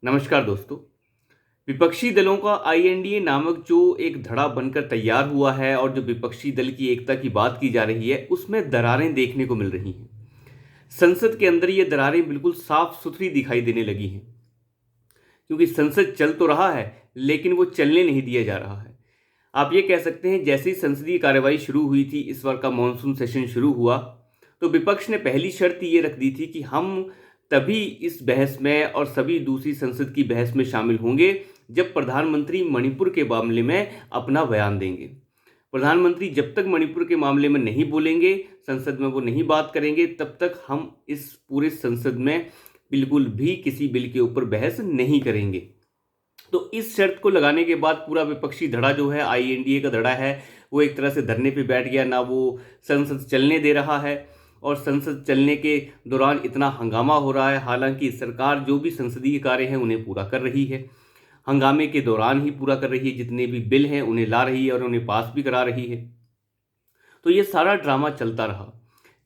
नमस्कार दोस्तों। विपक्षी दलों का आईएनडीए नामक जो एक धड़ा बनकर तैयार हुआ है और जो विपक्षी दल की एकता की बात की जा रही है, उसमें दरारें देखने को मिल रही हैं। संसद के अंदर ये दरारें बिल्कुल साफ सुथरी दिखाई देने लगी हैं, क्योंकि संसद चल तो रहा है, लेकिन वो चलने नहीं दिया जा रहा है। आप ये कह सकते हैं, जैसे ही संसदीय कार्यवाही शुरू हुई थी, इस बार का मॉनसून सेशन शुरू हुआ, तो विपक्ष ने पहली शर्त ये रख दी थी कि हम तभी इस बहस में और सभी दूसरी संसद की बहस में शामिल होंगे जब प्रधानमंत्री मणिपुर के मामले में अपना बयान देंगे। प्रधानमंत्री जब तक मणिपुर के मामले में नहीं बोलेंगे, संसद में वो नहीं बात करेंगे, तब तक हम इस पूरे संसद में बिल्कुल भी किसी बिल के ऊपर बहस नहीं करेंगे। तो इस शर्त को लगाने के बाद पूरा विपक्षी धड़ा जो है, आईएनडीए का धड़ा है, वो एक तरह से धरने पे बैठ गया। ना वो संसद चलने दे रहा है, और संसद चलने के दौरान इतना हंगामा हो रहा है। हालांकि सरकार जो भी संसदीय कार्य हैं उन्हें पूरा कर रही है, हंगामे के दौरान ही पूरा कर रही है। जितने भी बिल हैं उन्हें ला रही है और उन्हें पास भी करा रही है। तो ये सारा ड्रामा चलता रहा।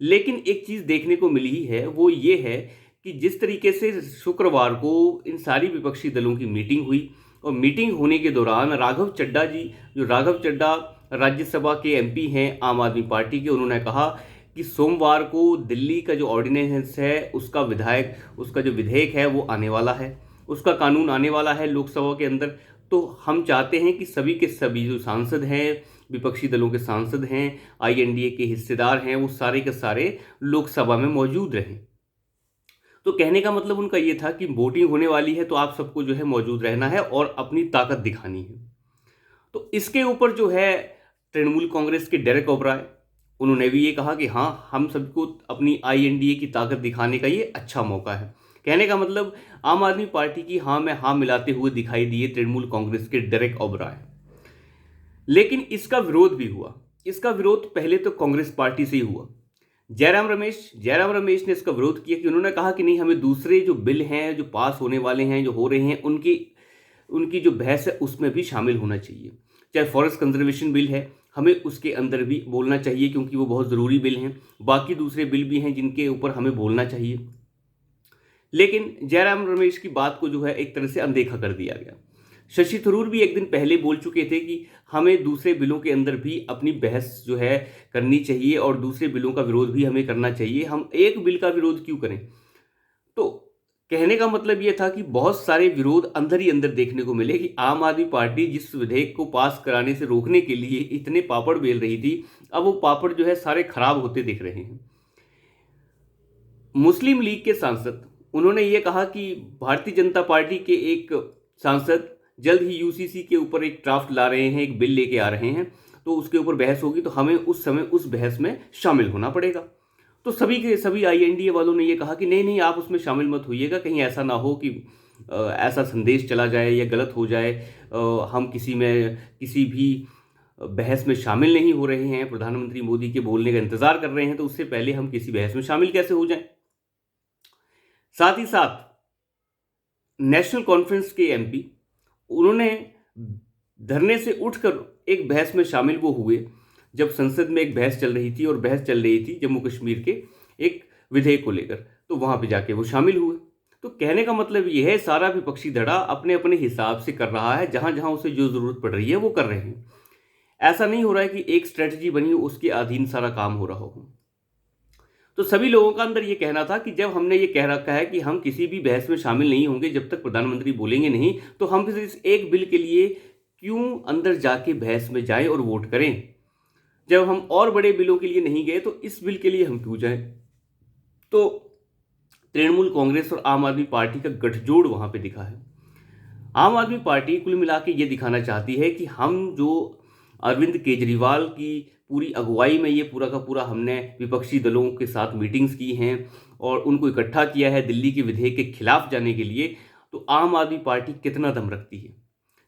लेकिन एक चीज़ देखने को मिली है, वो ये है कि जिस तरीके से शुक्रवार को इन सारी विपक्षी दलों की मीटिंग हुई, और मीटिंग होने के दौरान राघव चड्ढा जी, जो राघव चड्ढा राज्यसभा के एमपी हैं आम आदमी पार्टी के, उन्होंने कहा कि सोमवार को दिल्ली का जो ऑर्डिनेंस है, उसका जो विधेयक है वो आने वाला है, उसका कानून आने वाला है लोकसभा के अंदर। तो हम चाहते हैं कि सभी के सभी जो सांसद हैं, विपक्षी दलों के सांसद हैं, आईएनडीए के हिस्सेदार हैं, वो सारे के सारे लोकसभा में मौजूद रहें। तो कहने का मतलब उनका ये था कि वोटिंग होने वाली है, तो आप सबको जो है मौजूद रहना है और अपनी ताकत दिखानी है। तो इसके ऊपर जो है तृणमूल कांग्रेस के डेरेक ओब्राय, उन्होंने भी ये कहा कि हाँ, हम सबको अपनी आईएनडीए की ताकत दिखाने का ये अच्छा मौका है। कहने का मतलब आम आदमी पार्टी की हाँ में हाँ मिलाते हुए दिखाई दिए तृणमूल कांग्रेस के डेरेक ओब्राय। लेकिन इसका विरोध भी हुआ। इसका विरोध पहले तो कांग्रेस पार्टी से ही हुआ। जयराम रमेश ने इसका विरोध किया, कि उन्होंने कहा कि नहीं, हमें दूसरे जो बिल हैं, जो पास होने वाले हैं, जो हो रहे हैं, उनकी उनकी जो बहस है उसमें भी शामिल होना चाहिए। चाहे फॉरेस्ट कंजर्वेशन बिल है, हमें उसके अंदर भी बोलना चाहिए, क्योंकि वो बहुत ज़रूरी बिल हैं। बाकी दूसरे बिल भी हैं जिनके ऊपर हमें बोलना चाहिए। लेकिन जयराम रमेश की बात को जो है एक तरह से अनदेखा कर दिया गया। शशि थरूर भी एक दिन पहले बोल चुके थे कि हमें दूसरे बिलों के अंदर भी अपनी बहस जो है करनी चाहिए, और दूसरे बिलों का विरोध भी हमें करना चाहिए। हम एक बिल का विरोध क्यों करें? तो कहने का मतलब यह था कि बहुत सारे विरोध अंदर ही अंदर देखने को मिले, कि आम आदमी पार्टी जिस विधेयक को पास कराने से रोकने के लिए इतने पापड़ बेल रही थी, अब वो पापड़ जो है सारे खराब होते दिख रहे हैं। मुस्लिम लीग के सांसद, उन्होंने ये कहा कि भारतीय जनता पार्टी के एक सांसद जल्द ही यूसीसी के ऊपर एक ड्राफ्ट ला रहे हैं, एक बिल लेके आ रहे हैं, तो उसके ऊपर बहस होगी, तो हमें उस समय उस बहस में शामिल होना पड़ेगा। तो सभी के सभी आईएनडीए वालों ने ये कहा कि नहीं नहीं, आप उसमें शामिल मत होइएगा, कहीं ऐसा ना हो कि ऐसा संदेश चला जाए या गलत हो जाए। हम किसी भी बहस में शामिल नहीं हो रहे हैं, प्रधानमंत्री मोदी के बोलने का इंतजार कर रहे हैं, तो उससे पहले हम किसी बहस में शामिल कैसे हो जाएं। साथ ही साथ नेशनल कॉन्फ्रेंस के एमपी, उन्होंने धरने से उठकर एक बहस में शामिल वो हुए, जब संसद में एक बहस चल रही थी, और बहस चल रही थी जम्मू कश्मीर के एक विधेयक को लेकर, तो वहां पे जाके वो शामिल हुए। तो कहने का मतलब यह है, सारा विपक्षी धड़ा अपने अपने हिसाब से कर रहा है, जहां जहां उसे जो जरूरत पड़ रही है वो कर रहे हैं। ऐसा नहीं हो रहा है कि एक स्ट्रेटजी बनी हो, उसके अधीन सारा काम हो रहा हो। तो सभी लोगों का अंदर ये कहना था कि जब हमने ये कह रखा है कि हम किसी भी बहस में शामिल नहीं होंगे जब तक प्रधानमंत्री बोलेंगे नहीं, तो हम इस एक बिल के लिए क्यों अंदर जाके बहस में जाएं और वोट करें। जब हम और बड़े बिलों के लिए नहीं गए, तो इस बिल के लिए हम क्यों जाएं। तो तृणमूल कांग्रेस और आम आदमी पार्टी का गठजोड़ वहां पे दिखा है। आम आदमी पार्टी कुल मिला के ये दिखाना चाहती है कि हम जो अरविंद केजरीवाल की पूरी अगुवाई में ये पूरा का पूरा हमने विपक्षी दलों के साथ मीटिंग्स की हैं और उनको इकट्ठा किया है दिल्ली के विधेयक के खिलाफ जाने के लिए, तो आम आदमी पार्टी कितना दम रखती है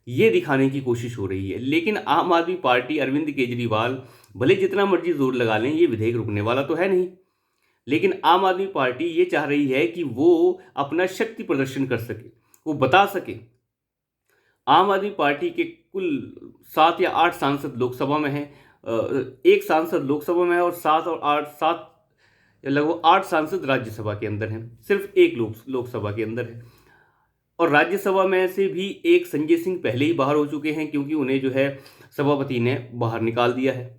ये दिखाने की कोशिश हो रही है। लेकिन आम आदमी पार्टी, अरविंद केजरीवाल भले जितना मर्जी जोर लगा लें, ये विधेयक रुकने वाला तो है नहीं। लेकिन आम आदमी पार्टी ये चाह रही है कि वो अपना शक्ति प्रदर्शन कर सके, वो बता सके। आम आदमी पार्टी के कुल 7 या 8 सांसद लोकसभा में हैं, एक सांसद लोकसभा में है, और 7 या लगभग 8 सांसद राज्यसभा के अंदर हैं, सिर्फ एक लोकसभा के अंदर है। और राज्यसभा में से भी एक संजय सिंह पहले ही बाहर हो चुके हैं, क्योंकि उन्हें जो है सभापति ने बाहर निकाल दिया है।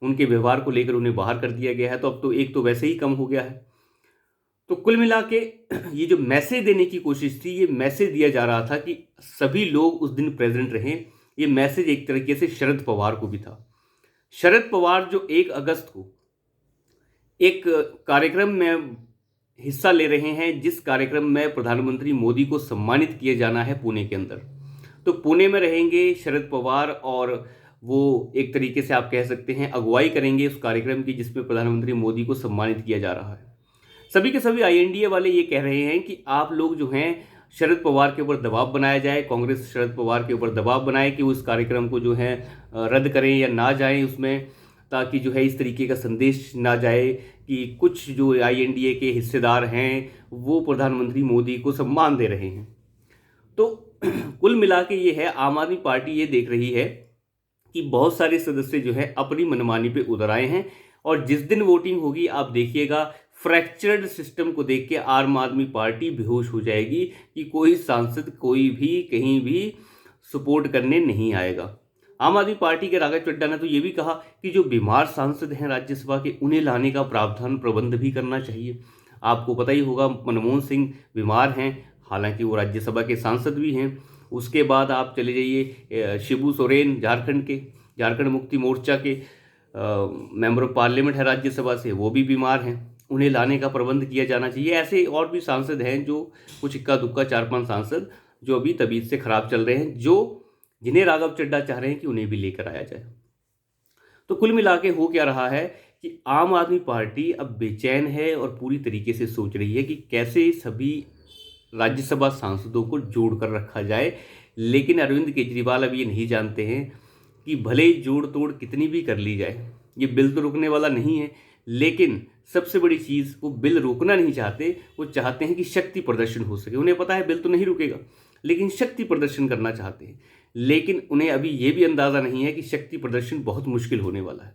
उनके व्यवहार को लेकर उन्हें बाहर कर दिया गया है, तो अब तो एक तो वैसे ही कम हो गया है। तो कुल मिला के ये जो मैसेज देने की कोशिश थी, ये मैसेज दिया जा रहा था कि सभी लोग उस दिन प्रेजेंट रहें। ये मैसेज एक तरीके से शरद पवार को भी था। शरद पवार जो 1 अगस्त को एक कार्यक्रम में हिस्सा ले रहे हैं, जिस कार्यक्रम में प्रधानमंत्री मोदी को सम्मानित किया जाना है पुणे के अंदर। तो पुणे में रहेंगे शरद पवार और वो एक तरीके से आप कह सकते हैं अगुवाई करेंगे उस कार्यक्रम की जिसमें प्रधानमंत्री मोदी को सम्मानित किया जा रहा है। सभी के सभी आईएनडीए वाले ये कह रहे हैं कि आप लोग जो हैं शरद पवार के ऊपर दबाव बनाया जाए, कांग्रेस शरद पवार के ऊपर दबाव बनाए कि वो इस कार्यक्रम को जो है रद्द करें या ना जाएं उसमें, ताकि जो है इस तरीके का संदेश ना जाए कि कुछ जो आईएनडीए के हिस्सेदार हैं वो प्रधानमंत्री मोदी को सम्मान दे रहे हैं। तो कुल मिला के ये है, आम आदमी पार्टी ये देख रही है कि बहुत सारे सदस्य जो है अपनी मनमानी पे उतर आए हैं, और जिस दिन वोटिंग होगी आप देखिएगा फ्रैक्चर्ड सिस्टम को देख के आम आदमी पार्टी बेहोश हो जाएगी कि कोई सांसद कोई भी कहीं भी सपोर्ट करने नहीं आएगा। आम आदमी पार्टी के राघव चड्ढा ने तो ये भी कहा कि जो बीमार सांसद हैं राज्यसभा के, उन्हें लाने का प्रावधान प्रबंध भी करना चाहिए। आपको पता ही होगा मनमोहन सिंह बीमार हैं, हालांकि वो राज्यसभा के सांसद भी हैं। उसके बाद आप चले जाइए शिबू सोरेन झारखंड मुक्ति मोर्चा के मेंबर ऑफ पार्लियामेंट है राज्यसभा से, वो भी बीमार हैं, उन्हें लाने का प्रबंध किया जाना चाहिए। ऐसे और भी सांसद हैं जो कुछ इक्का दुक्का 4-5 सांसद जो अभी तबीयत से खराब चल रहे हैं, जो जिन्हें राघव चड्ढा चाह रहे हैं कि उन्हें भी लेकर आया जाए। तो कुल मिला के हो क्या रहा है कि आम आदमी पार्टी अब बेचैन है और पूरी तरीके से सोच रही है कि कैसे सभी राज्यसभा सांसदों को जोड़ कर रखा जाए। लेकिन अरविंद केजरीवाल अब ये नहीं जानते हैं कि भले ही जोड़ तोड़ कितनी भी कर ली जाए, ये बिल तो रुकने वाला नहीं है। लेकिन सबसे बड़ी चीज़, वो बिल रोकना नहीं चाहते, वो चाहते हैं कि शक्ति प्रदर्शन हो सके। उन्हें पता है बिल तो नहीं रुकेगा, लेकिन शक्ति प्रदर्शन करना चाहते हैं। लेकिन उन्हें अभी ये भी अंदाज़ा नहीं है कि शक्ति प्रदर्शन बहुत मुश्किल होने वाला है।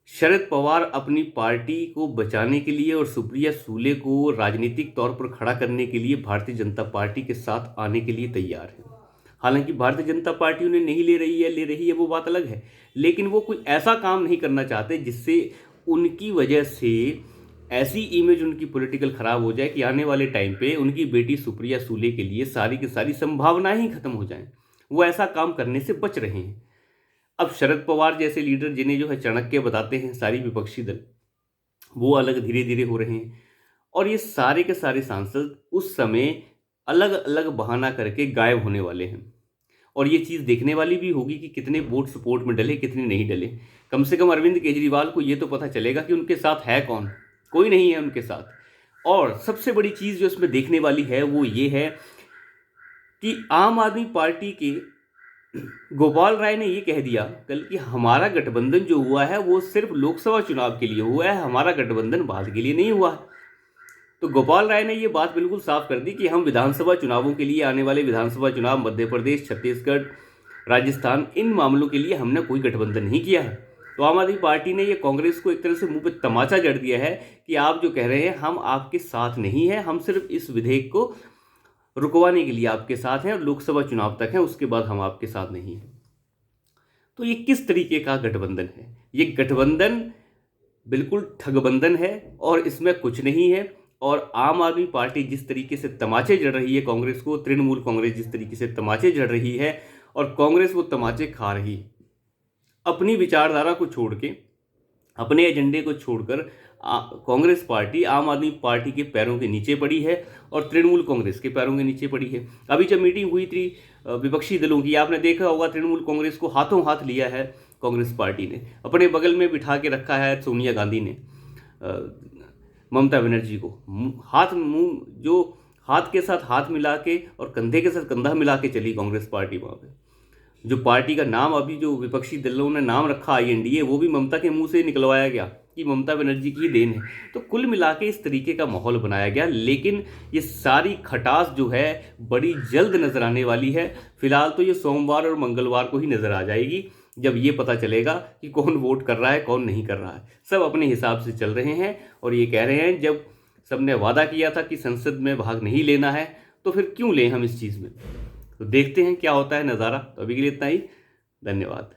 शरद पवार अपनी पार्टी को बचाने के लिए और सुप्रिया सूले को राजनीतिक तौर पर खड़ा करने के लिए भारतीय जनता पार्टी के साथ आने के लिए तैयार है। हालांकि भारतीय जनता पार्टी उन्हें नहीं ले रही है वो बात अलग है, लेकिन वो कोई ऐसा काम नहीं करना चाहते जिससे उनकी वजह से ऐसी इमेज उनकी पॉलिटिकल खराब हो जाए कि आने वाले टाइम पे उनकी बेटी सुप्रिया सूले के लिए सारी की सारी संभावनाएं ही खत्म हो जाएं। वो ऐसा काम करने से बच रहे हैं। अब शरद पवार जैसे लीडर, जिन्हें जो है चाणक्य बताते हैं सारी विपक्षी दल, वो अलग धीरे धीरे हो रहे हैं। और ये सारे के सारे सांसद उस समय अलग अलग बहाना करके गायब होने वाले हैं। और ये चीज़ देखने वाली भी होगी कि कितने वोट सपोर्ट में डले, कितने नहीं डले। कम से कम अरविंद केजरीवाल को ये तो पता चलेगा कि उनके साथ है कौन, कोई नहीं है उनके साथ। और सबसे बड़ी चीज़ जो इसमें देखने वाली है वो ये है कि आम आदमी पार्टी के गोपाल राय ने ये कह दिया कल कि हमारा गठबंधन जो हुआ है वो सिर्फ लोकसभा चुनाव के लिए हुआ है, हमारा गठबंधन बाद के लिए नहीं हुआ है। तो गोपाल राय ने ये बात बिल्कुल साफ कर दी कि हम विधानसभा चुनावों के लिए, आने वाले विधानसभा चुनाव मध्य प्रदेश, छत्तीसगढ़, राजस्थान, इन मामलों के लिए हमने कोई गठबंधन नहीं किया है। तो आम आदमी पार्टी ने ये कांग्रेस को एक तरह से मुंह पे तमाचा जड़ दिया है कि आप जो कह रहे हैं हम आपके साथ नहीं हैं, हम सिर्फ इस विधेयक को रुकवाने के लिए आपके साथ हैं और लोकसभा चुनाव तक हैं, उसके बाद हम आपके साथ नहीं हैं। तो ये किस तरीके का गठबंधन है? ये गठबंधन बिल्कुल ठगबंधन है और इसमें कुछ नहीं है। और आम आदमी पार्टी जिस तरीके से तमाचे जड़ रही है कांग्रेस को, तृणमूल कांग्रेस जिस तरीके से तमाचे जड़ रही है और कांग्रेस वो तमाचे खा रही है, अपनी विचारधारा को छोड़ के, अपने एजेंडे को छोड़कर कांग्रेस पार्टी आम आदमी पार्टी के पैरों के नीचे पड़ी है और तृणमूल कांग्रेस के पैरों के नीचे पड़ी है। अभी जब मीटिंग हुई थी विपक्षी दलों की, आपने देखा होगा तृणमूल कांग्रेस को हाथों हाथ लिया है कांग्रेस पार्टी ने, अपने बगल में बिठा के रखा है सोनिया गांधी ने ममता बनर्जी को, हाथ के साथ हाथ मिला के और कंधे के साथ कंधा मिला के चली कांग्रेस पार्टी वहाँ पे। जो पार्टी का नाम अभी जो विपक्षी दलों ने नाम रखा आईएनडीए, वो भी ममता के मुंह से निकलवाया गया कि ममता बनर्जी की देन है। तो कुल मिला के इस तरीके का माहौल बनाया गया। लेकिन ये सारी खटास जो है बड़ी जल्द नजर आने वाली है। फिलहाल तो ये सोमवार और मंगलवार को ही नजर आ जाएगी, जब ये पता चलेगा कि कौन वोट कर रहा है कौन नहीं कर रहा है। सब अपने हिसाब से चल रहे हैं और ये कह रहे हैं, जब सबने वादा किया था कि संसद में भाग नहीं लेना है तो फिर क्यों लें हम इस चीज़ में। तो देखते हैं क्या होता है नज़ारा। तो अभी के लिए इतना ही। धन्यवाद।